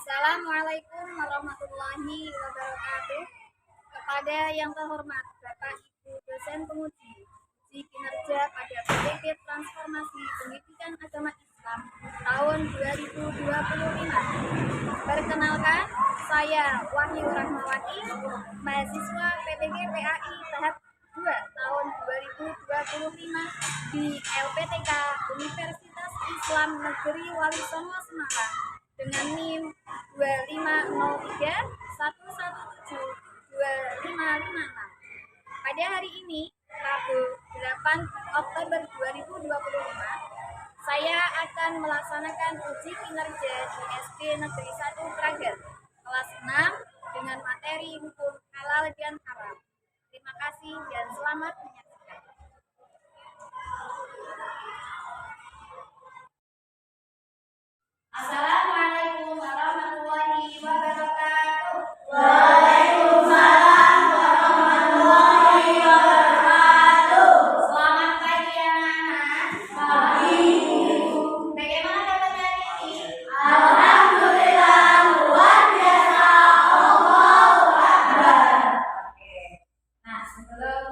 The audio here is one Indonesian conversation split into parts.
Assalamualaikum warahmatullahi wabarakatuh. Kepada yang terhormat Bapak Ibu dosen penguji uji kinerja pada PPT Transformasi Pendidikan Agama Islam tahun 2025. Perkenalkan, saya Wahyu Rahmawati, mahasiswa PPG PAI tahap 2 tahun 2025 di LPTK Universitas Islam Negeri Wali Songo Semarang dengan NIM 250311725556. Pada hari ini, Rabu 8 Oktober 2025, saya akan melaksanakan uji kinerja di SD Negeri 1 Prager, kelas 6 dengan materi hukum halal dan haram. Terima kasih dan selamat menyaksikan. Assalamualaikum warahmatullahi wabarakatuh. Waalaikumsalam warahmatullahi wabarakatuh. Selamat pagi anak-anak. Pagi. Bagaimana kabarnya hari ini? Alhamdulillah luar biasa. Allahu Akbar. Oke. Nah, sebelum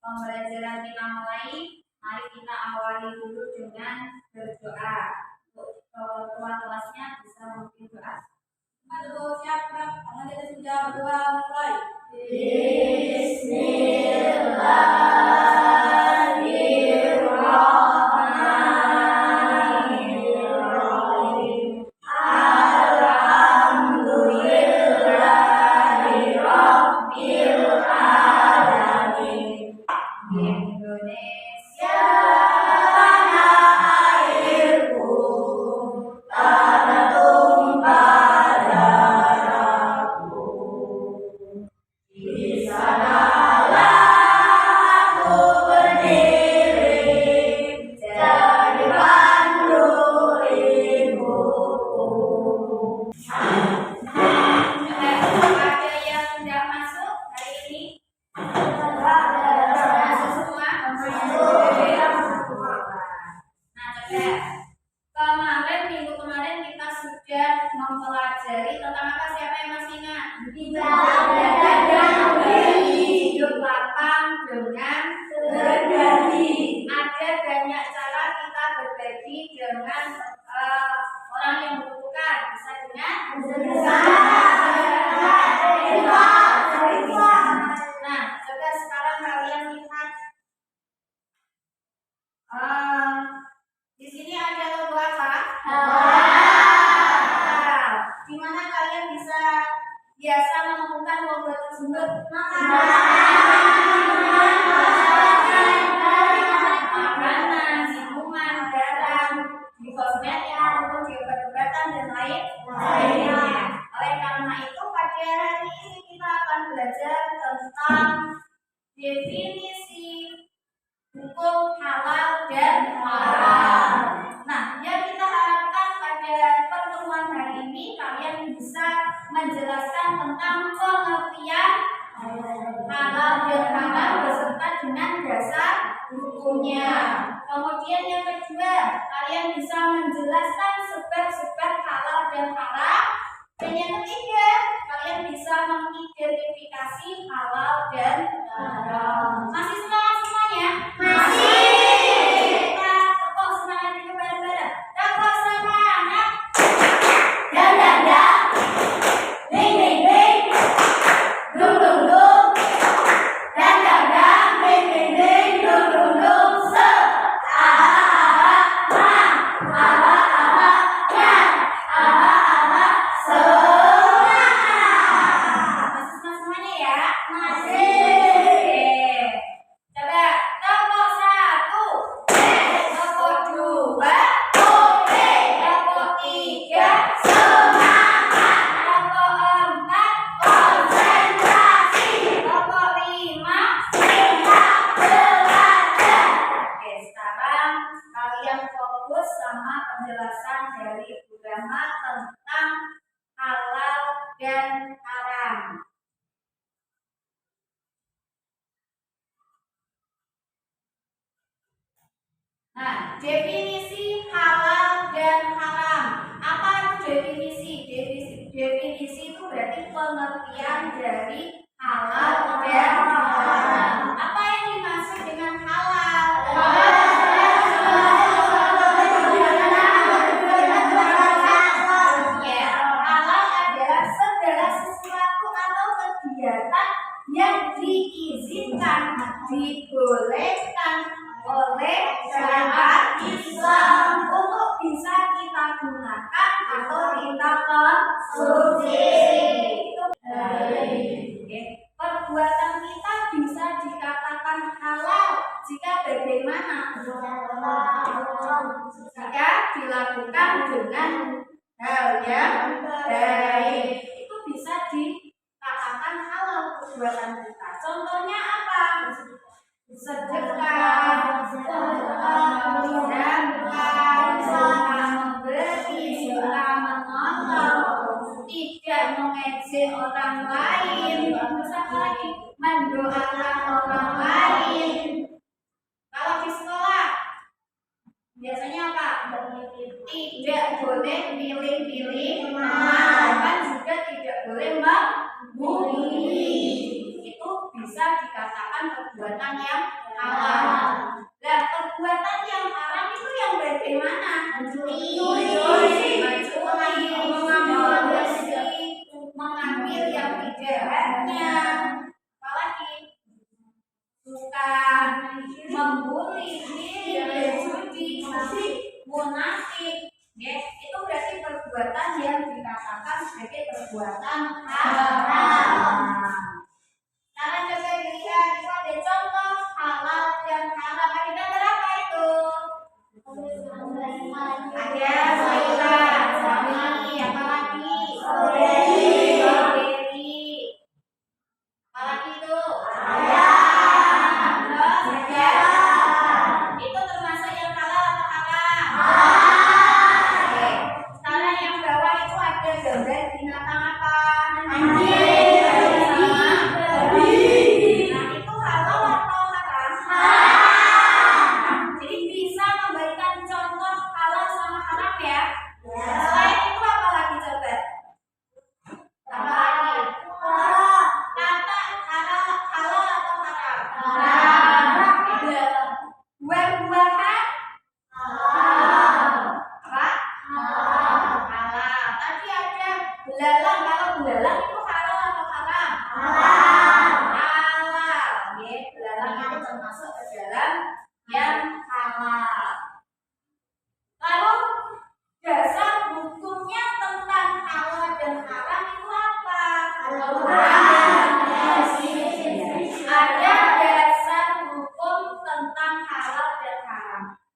pembelajaran kita mulai, mari kita awali dulu dengan berdoa. Untuk ketua kelasnya bisa memimpin doa. Aduh, siapa? Tangan kita sudah berdoa mulai. Bismillahirrahmanirrahim. Alhamdulillahirabbil alamin. Indonesia Tanah airku, tanah tumpah darahku. Di sanalah aku berdiri, jadi pandu ibuku. ada yang sudah masuk hari ini? Masuk semua? Nah, kemarin minggu kemarin kita sudah mempelajari tentang apa? Siapa yang masih ingat? Hidup lapang dengan Berbagi. ada banyak cara kita berbagi dengan orang yang membutuhkan. Bisa dengan nah, coba sekarang kalian lihat di sini ada logo apa? Di mana kalian bisa biasa menemukan logo tersebut? Makanan, minuman, garam, di kosmetik ataupun di obat-obatan dan lainnya. Oleh karena itu pada hari ini kita akan belajar tentang definisi hukum halal dan haram. Nah, yang kita harapkan pada pertemuan hari ini kalian bisa menjelaskan tentang pengertian halal dan haram beserta dengan dasar hukumnya. Kemudian yang kedua, kalian bisa menjelaskan sebab-sebab halal dan haram. Dan yang ketiga, kalian bisa mengidentifikasi halal dan haram. Masih semangat semuanya? Kita tepuk semangat juga bareng-bareng. Tepuk semangat. Dan. Ding ding ding. Dung dung dung. Dan. Ding ding ding. Dung dung dung. Se. Masih semangat semuanya ya? Oke. Coba tepuk satu. Tepuk dua. Tepuk tiga. Tepuk empat. Tepuk lima. Oke, sekarang kalian fokus sama penjelasan dari agama tentang halal dan haram. Nah, definisi halal dan haram. Apa itu definisi? pengertian dari halal dan haram. Apa yang dimaksud dengan halal? Ya, halal adalah segala sesuatu atau kegiatan yang diizinkan, dibolehkan oleh syariat Islam untuk bisa kita gunakan atau kita konsumsi. Perbuatan kita bisa dikatakan halal jika bagaimana? Jika dilakukan dengan hal yang baik, itu bisa dikatakan halal perbuatan kita. Contohnya apa? Sedekah, zakat, suka memberi, suka menolong, tidak mengejek orang lain, terus apa lagi? Mendoakan orang lain. Kalau di sekolah biasanya apa? Tidak boleh milih-milih, bahkan juga tidak boleh membuli. Itu bisa dikatakan perbuatan yang halal. Nah, perbuatan yang haram itu yang bagaimana? Mencuri, mengambil yang tidak haknya, apalagi suka membuli, judi, munafik. Itu berarti perbuatan yang dikatakan sebagai perbuatan haram. Sekarang coba dilihat, itu ada contoh halal dan haram. Ada gambar apa itu? Ada sayuran, sawi, apalagi? Strawberry. Apalagi itu? Ayam. Terus ada? Itu termasuk yang halal atau haram? Oke. Sekarang yang bawah itu ada gambar binatang apa? Anjing.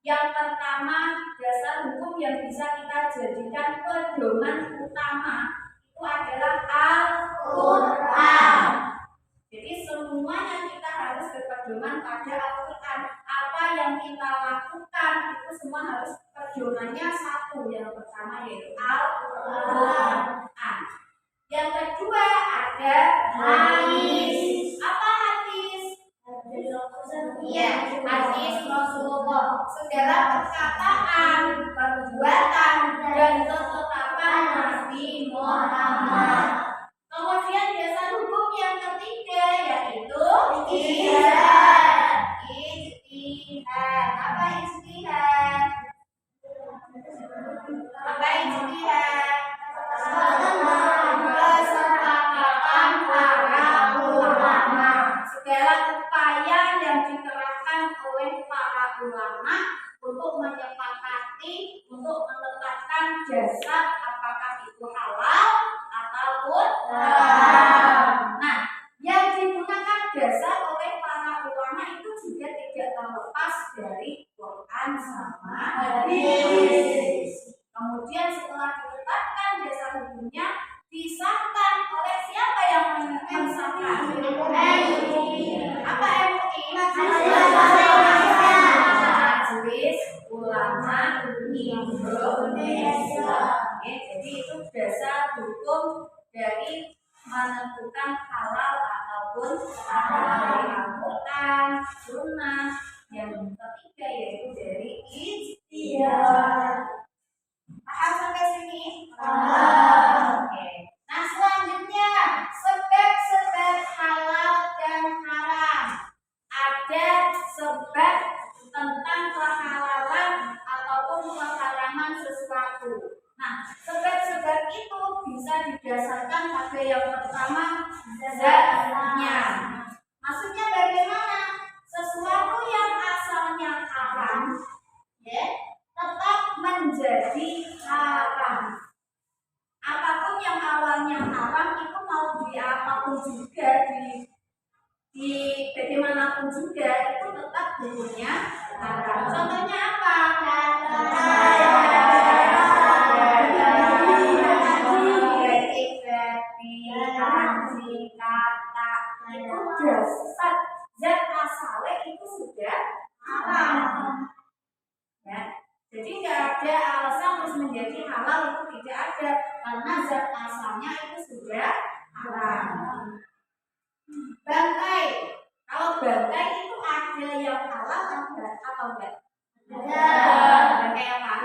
Yang pertama, dasar hukum yang bisa kita jadikan pedoman utama itu adalah Al-Quran. Jadi semuanya kita harus berpedoman pada Al-Quran. Apa yang kita lakukan itu semua harus pedomannya satu. Yang pertama yaitu Al-Quran. Yang kedua ada hadis. Apa hadis? Ya, hadis Rasulullah. Segala perkataan, perbuatan, dan ketetapan Nabi Muhammad. Kemudian dasar hukum yang ketiga yaitu ijtihad. Ijtihad. Apa ijtihad? Apa ijtihad? Kesepakatan para ulama. Segala upaya yang dikerahkan oleh para ulama untuk menyepakati, untuk menetapkan jasad apakah itu halal ataupun haram. Nah, yang digunakan dasar oleh para ulama itu juga tidak terlepas dari Quran sama hadis. Kemudian setelah ditetapkan dasar hukumnya, disahkan oleh siapa yang mensahkan? Apa MUI? Majelis Ulama Indonesia. Jadi itu dasar hukum dari menentukan halal ataupun haram dari Al-Quran, Sunnah. Yang ketiga yaitu dari ijtihad. Paham sampai sini? Oke. Nah selanjutnya ada yang pertama zatnya. Maksudnya bagaimana? Sesuatu yang asalnya haram, ya, tetap menjadi haram. Apapun yang awalnya haram itu mau di apapun juga, di bagaimanapun juga itu tetap hukumnya haram. Contohnya apa? Anjing, kata itu dasar zat asalnya itu sudah haram. Ya, jadi nggak ada alasan terus menjadi halal, itu tidak ada karena zat asalnya itu sudah haram. Bangkai, kalau bangkai itu ada yang halal atau enggak? Ada. Bangkai apa?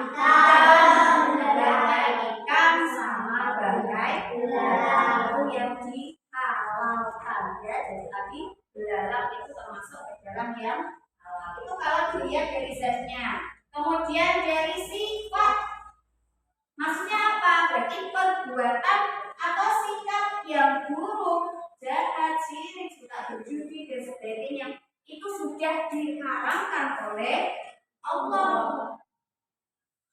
Bangkai ikan sama bangkai belalang itu yang dihalalkan, ya. Jadi tadi belalang itu termasuk ke dalam yang halal. Itu kalau dilihat dari zatnya. Kemudian dari sifat, maksudnya apa? Berarti perbuatan atau sikap yang buruk, jahat, syirik, suka berjudi dan sebagainya itu sudah diharamkan oleh Allah.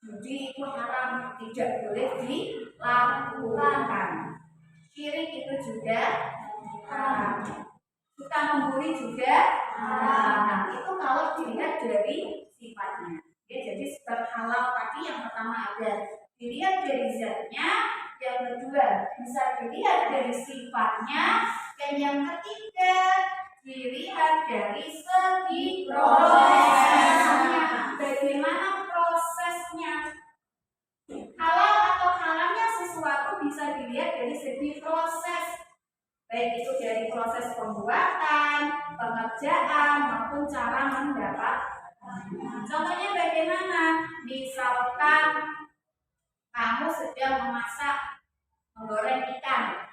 Judi itu haram, tidak boleh dilakukan. Syirik itu juga haram. Suka membuli juga haram. Nah, itu kalau dilihat dari sifatnya. Ya, jadi sebab halal tadi yang pertama ada dilihat dari zatnya, yang kedua bisa dilihat dari sifatnya, dan yang ketiga dilihat dari segi prosesnya. Bagaimana prosesnya? Halal atau haramnya sesuatu bisa dilihat dari segi proses, baik itu dari proses pembuatan, pengerjaan maupun cara mendapat. Contohnya bagaimana? Misalkan kamu sedang memasak, menggoreng ikan.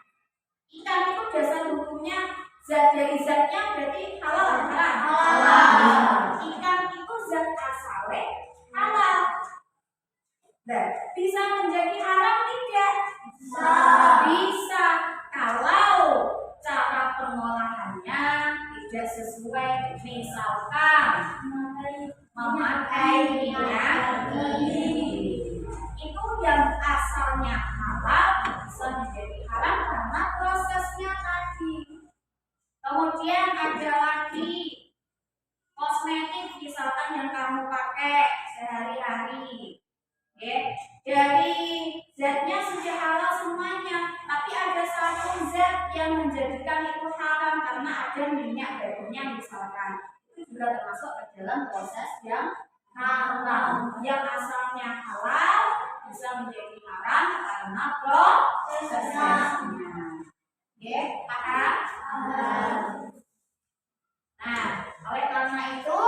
Ikan itu dasar hukumnya zat dari zatnya berarti halal atau haram? Halal. Ikan itu zat asalnya halal. Nah, bisa menjadi haram tidak? Bisa kalau cara pengolahannya tidak sesuai, misalkan memakai minyak itu yang asalnya halal bisa menjadi haram karena prosesnya tadi. Kemudian ada lagi kosmetik misalkan yang kamu pakai sehari-hari, ya, dari zatnya sudah halal semuanya, tapi ada satu zat yang menjadikan itu haram karena ada minyak barunya misalkan, itu juga termasuk ke dalam proses yang haram. Yang asalnya halal bisa menjadi haram karena prosesnya. Ya, paham? Nah, oleh karena itu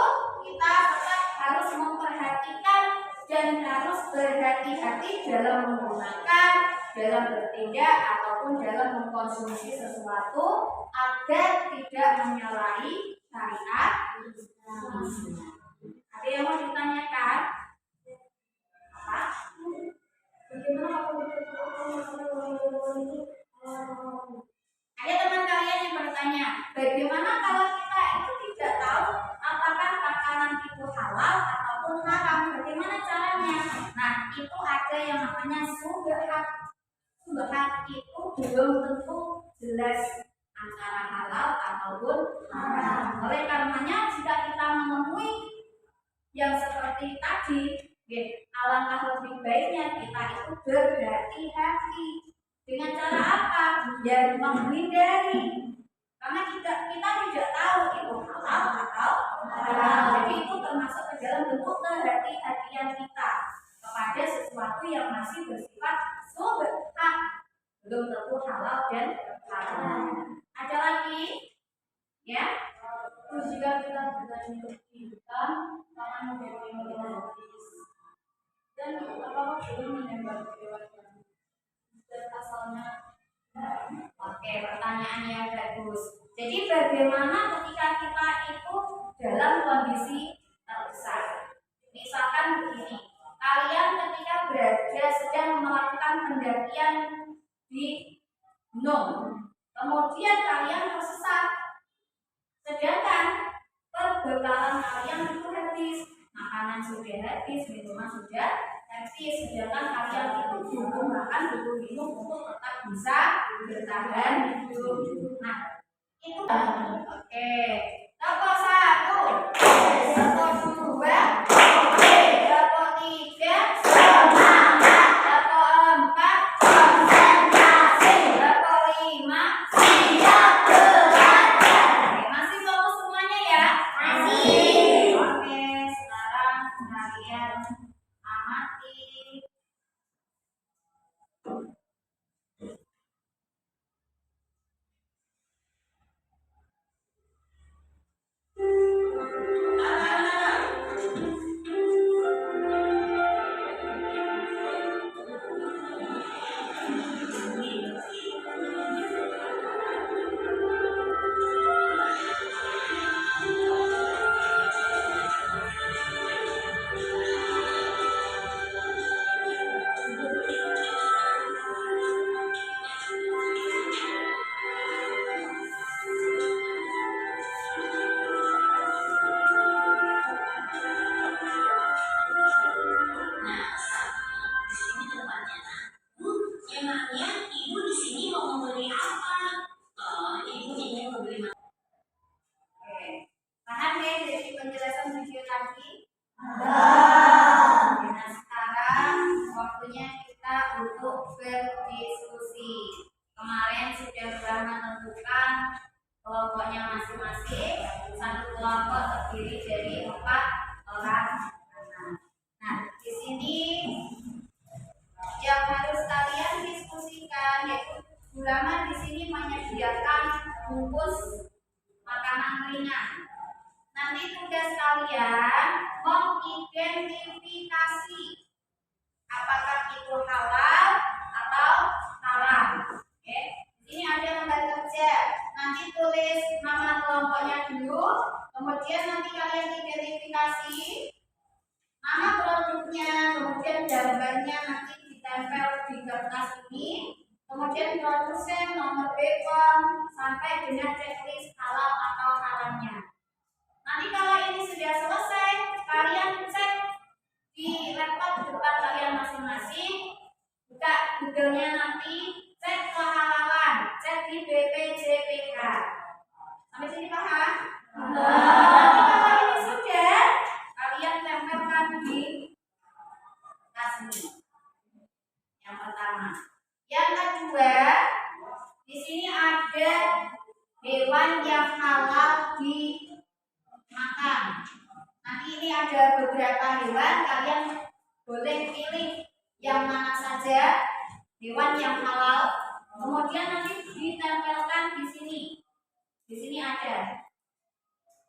kita tetap harus memperhatikan dan harus berhati-hati dalam menggunakan, dalam bertindak ataupun dalam mengkonsumsi sesuatu agar tidak menyalahi syariat Islam. Ada yang mau ditanyakan? Apa? Bagaimana ada teman kalian yang bertanya, bagaimana kalau kita itu tidak tahu apakah makanan itu halal ataupun haram? Bagaimana caranya? Nah, itu ada yang namanya subhat. Subhat itu belum tentu jelas antara halal ataupun haram. Oleh karenanya jika kita menemui yang seperti tadi, alangkah lebih baiknya kita itu berhati-hati. Dengan cara apa? Ya menghindari. Karena kita tidak tahu itu halal atau haram. Jadi itu termasuk ke dalam bentuk kehati-hatian kita kepada sesuatu yang masih bersifat subhat, belum tentu halal dan haram. Ada lagi? Ya. Terus jika kita bertanya tentang tangan menjadi dan apakah belum menembak hewan dan asalnya? Oke, pertanyaannya bagus. Jadi bagaimana ketika kita itu dalam kondisi terdesak? Misalkan begini, kalian ketika berada sedang melakukan pendakian di gunung. Kemudian kalian tersesat. Sedangkan perbekalan kalian itu habis, makanan sudah habis, minuman sudah habis. Sedangkan kalian itu butuh makan, butuh minum untuk tetap bisa bertahan hidup. Nah, itu oke. Toko 1, toko 2, toko 3, semangat. Toko 4, konsentrasi. Toko 5, siap belajar. Oke, masih fokus semuanya ya? Masih. Oke, sekarang kalian amati. Emangnya ibu di sini mau membeli apa? Oh, ibu ingin membeli makanan. Oke. Paham ya dari penjelasan video tadi? Nah, sekarang waktunya kita untuk berdiskusi. Kemarin sudah telah menentukan kelompoknya masing-masing. Satu kelompok terdiri dari 4 orang anak. Nah, di sini yang harus kalian diskusikan yaitu Bu Rama di sini menyediakan bungkus makanan ringan. Nanti tugas kalian mengidentifikasi apakah itu halal atau haram. Oke. Ini ada lembar kerja. Nanti tulis nama kelompoknya dulu, kemudian nanti kalian identifikasi nama produknya, kemudian gambarnya nanti ditempel di kertas ini, kemudian produsen, nomor BPOM, sampai dengan checklist halal atau haramnya. Nanti kalau ini sudah selesai, kalian cek di laptop depan kalian masing-masing, buka Google-nya nanti, cek kehalalan, cek di BPJPK. Sampai sini paham? Nanti kalau ini sudah, kalian tempelkan di tas ini. Yang pertama. Yang kedua, di sini ada hewan yang halal dimakan. Nanti ini ada beberapa hewan, kalian boleh pilih yang mana saja hewan yang halal. Kemudian nanti ditempelkan di sini. Di sini ada.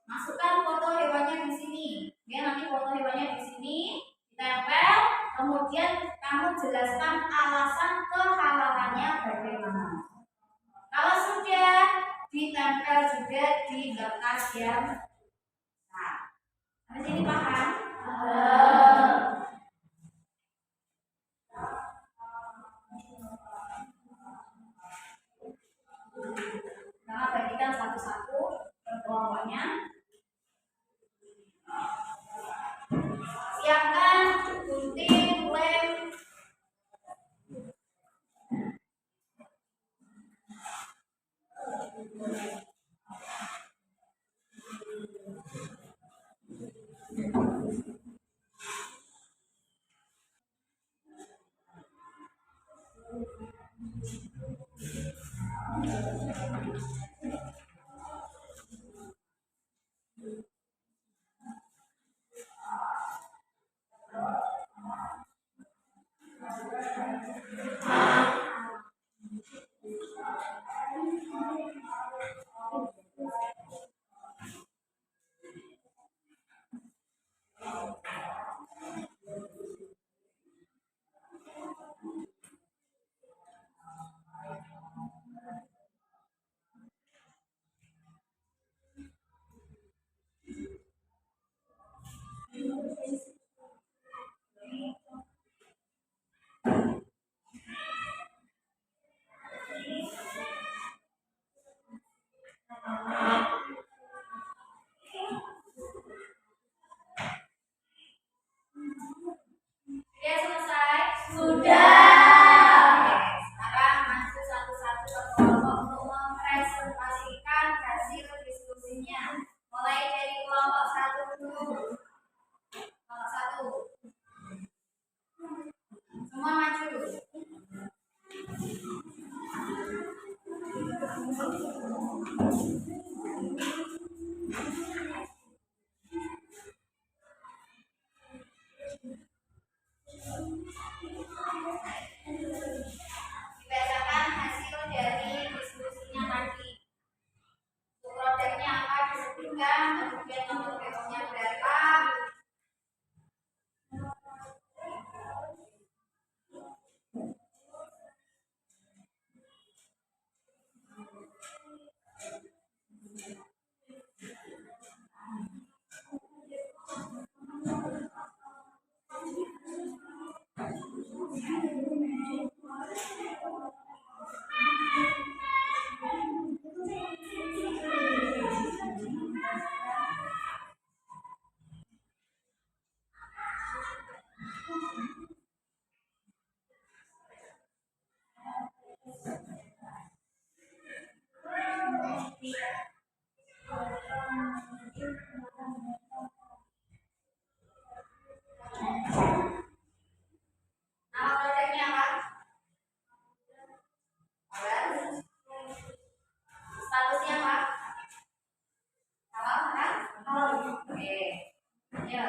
Masukkan foto hewannya di sini. Ya, nanti foto hewannya di sini ditempel. Kemudian kamu jelaskan alasan kehalalannya bagaimana. Kalau sudah ditempel juga di kertas yang nah, sampai sini paham? Nah, bagikan satu-satu per kelompoknya. Siapkan gunting, lem. Semua maju. Dibacakan hasil dari diskusinya tadi. Produknya apa disebutkan, kemudian nomor BO-nya berapa. Nama produknya apa? Awas. Statusnya apa? Halal kan? Oke. Ya.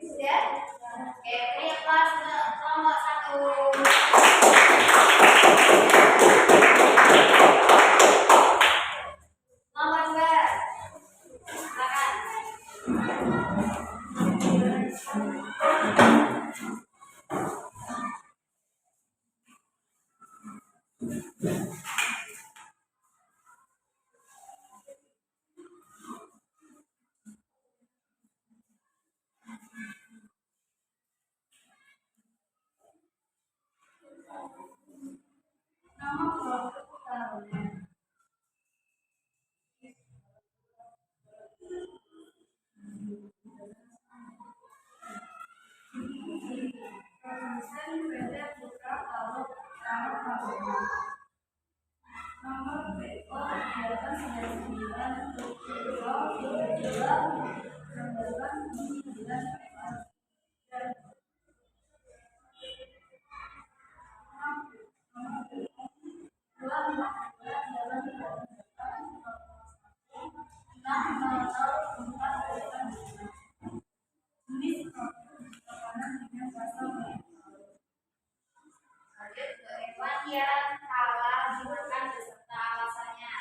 Sudah? Oke, beri kelas kelompok 1. Nomor 2. Silakan. Lanjut ke hewan yang halal dimakan beserta alasannya.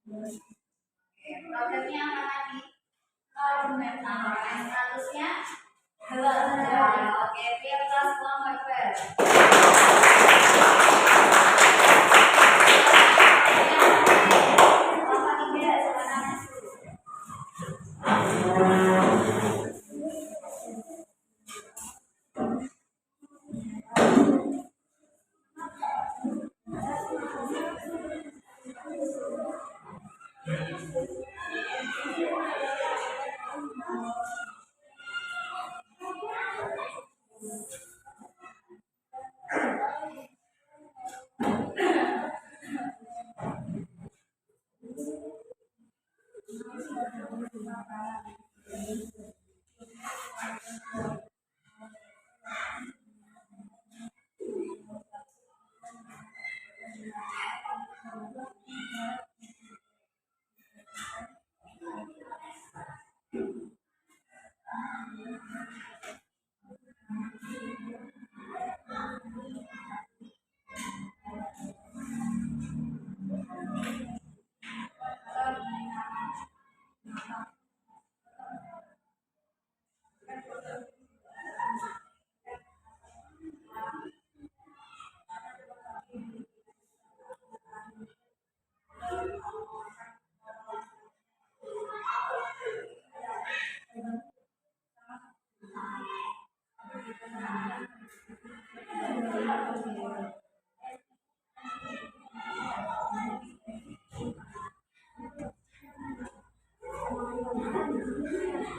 Oke, produknya apa tadi? Metal. Statusnya halal. Oke, biar kelas kelompok 2. Kelompok 3 silakan masuk.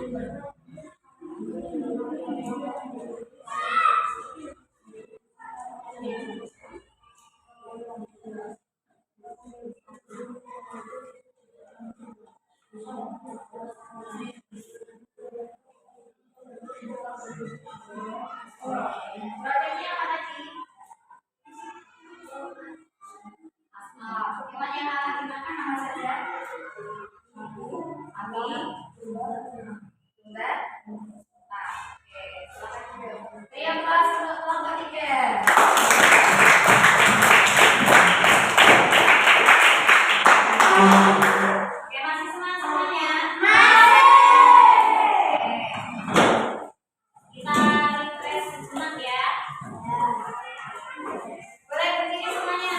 Proyeknya apa tadi? Hewan yang akan dimakan apa saja? Abi, Bunda. Nah, oke, silakan. Yang kelas kelompok 3. Oke, masih semangat semuanya? Kita refresh sejenak ya. Boleh berdiri semuanya.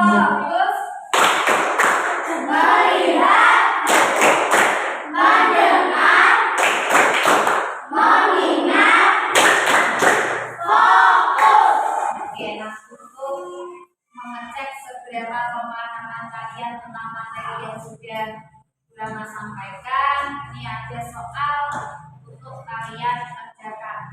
Fokus, melihat, mendengar, mengingat, fokus. Oke, nah untuk mengecek seberapa pemahaman kalian tentang materi yang sudah Rama sampaikan, ini ada soal untuk kalian kerjakan.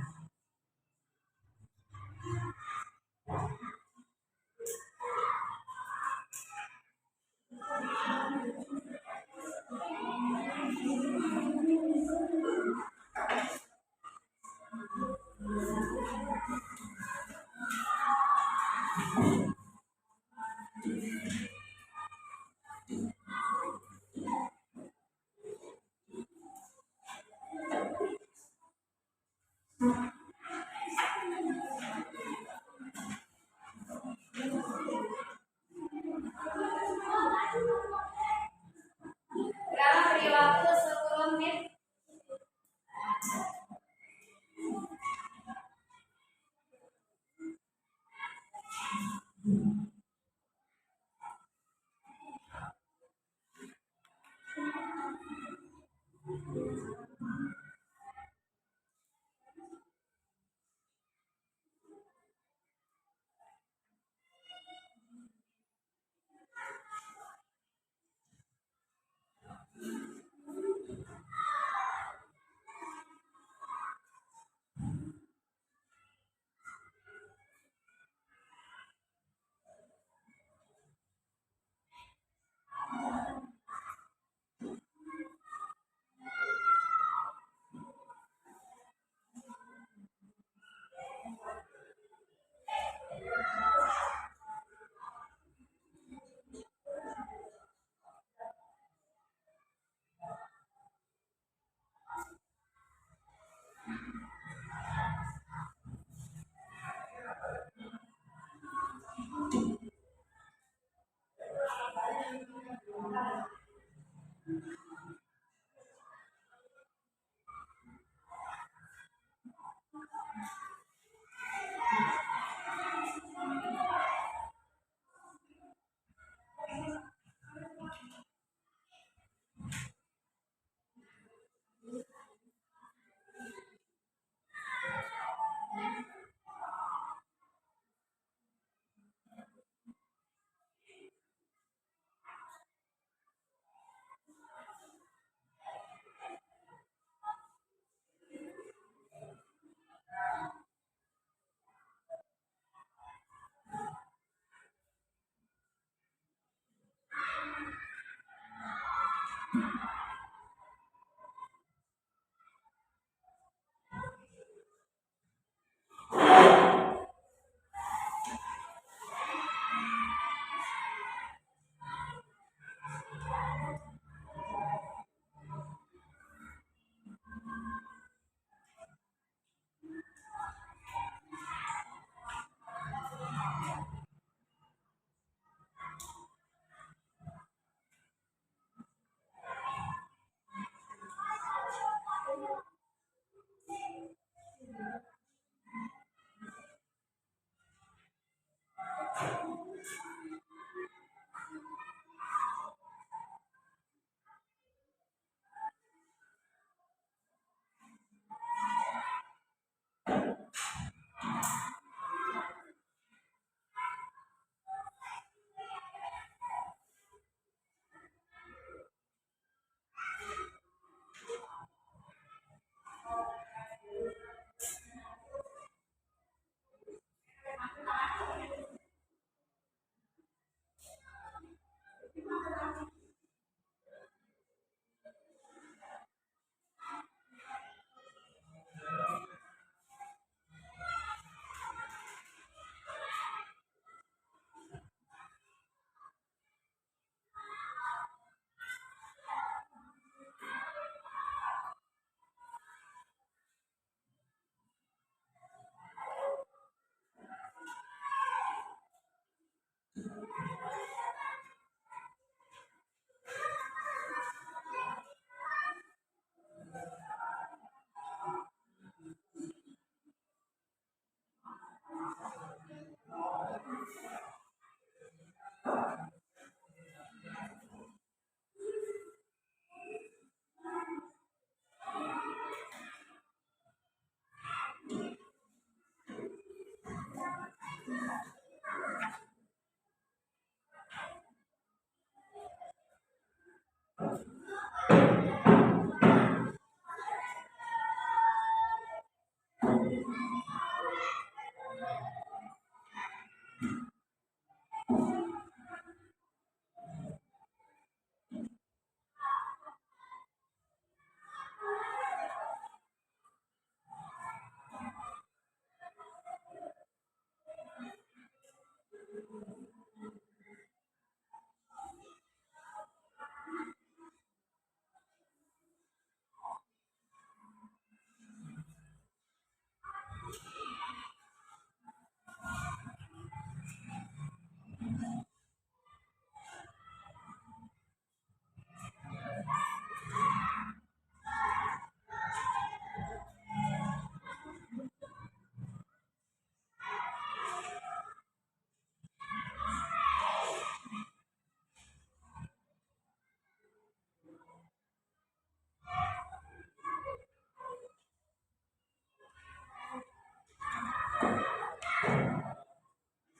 Rama beri waktu 10 menit.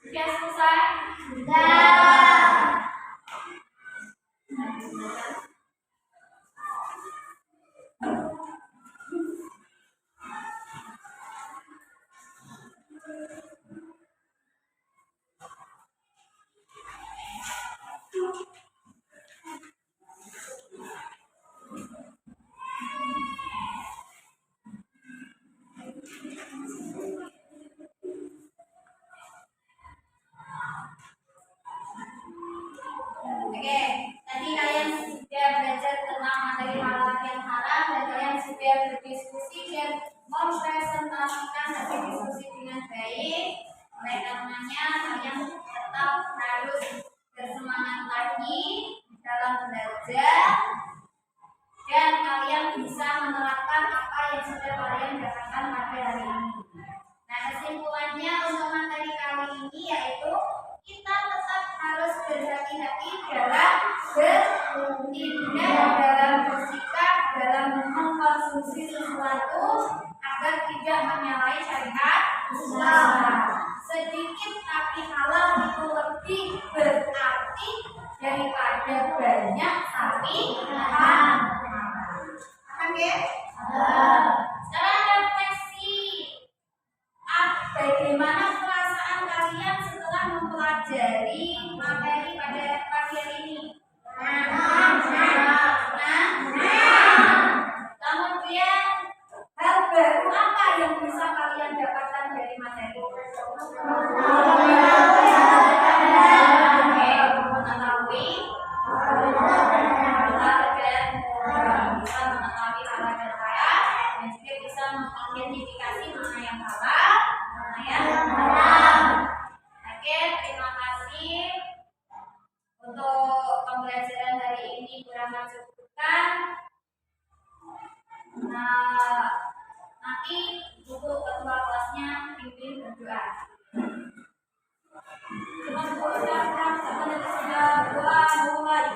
Sudah selesai? Oke, tadi kalian sudah belajar tentang materi halal yang haram dan kalian sudah berdiskusi dan mempresentasikan hasil diskusi dengan baik. Oleh karenanya kalian tetap harus bersemangat lagi dalam belajar dan kalian bisa menerapkan apa yang sudah kalian dapatkan pada hari ini. Nah, kesimpulannya untuk materi kali ini yaitu kita tetap harus berhati-hati dalam bertindak, dalam bersikap, dalam mengkonsumsi sesuatu agar tidak menyalahi syariat Islam. Sedikit tapi halal itu lebih berarti daripada banyak tapi haram. Paham ya? Sekarang refleksi bagaimana Untuk pembelajaran hari ini kurang mencukupkan. Nah, nanti buku ketua kelasnya pimpin berdoa. Dengan mengucapkan sama sudah berdoa mulai.